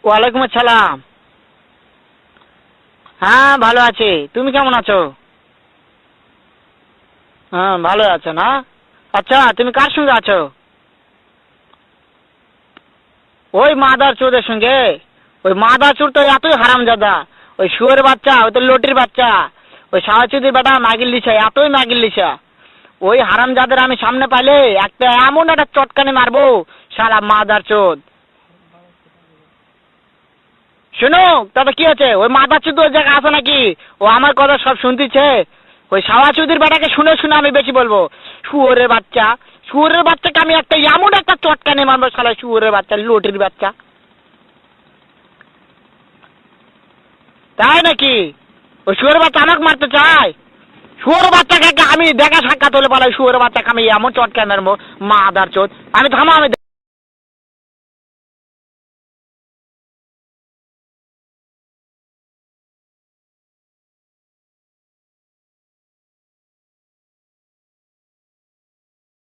ওয়ালাইকুম আসসালাম। হ্যাঁ ভালো আছি, তুমি কেমন আছো? হ্যাঁ ভালো আছো না? আচ্ছা তুমি কার সঙ্গে আছো? ওই মাদার চোদের সঙ্গে। ওই মাদার চোর তো এতই হারামজাদা। ওই শুয়োর বাচ্চা, ওই তো লটির বাচ্চা। ওই সাওয়াচুদির বেটা মাগিল লিছা, এতই মাগিল লিছা। ওই হারামজাদের আমি সামনে পাইলে একটা এমন একটা চটকানি মারবো, শালা মাদার চোদ। শুনো, তবে কি আছে? ওই মাদার চোদ ওই জায়গায় আছে নাকি? ও আমার কথা সব শুনতিছে। ওই সাওয়াচুদির বেটাকে শুনে শুনে আমি বেশি বলবো। শুয়োরের বাচ্চা, শুয়োরের বাচ্চাকে আমি একটা এমন একটা চটকানি মারবো, শালা শুয়োরের বাচ্চা, লটির বাচ্চা। তাই নাকি? ওই শুয়োরের বাচ্চা আমাকে মারতে চায়? শুয়োর বাচ্চাকে আমি দেখা সাক্ষাৎ হলে বলে শুয়োরের বাচ্চাকে আমি এমন চটকানি মারবো, মাদার চোদ। আমি থামো, আমি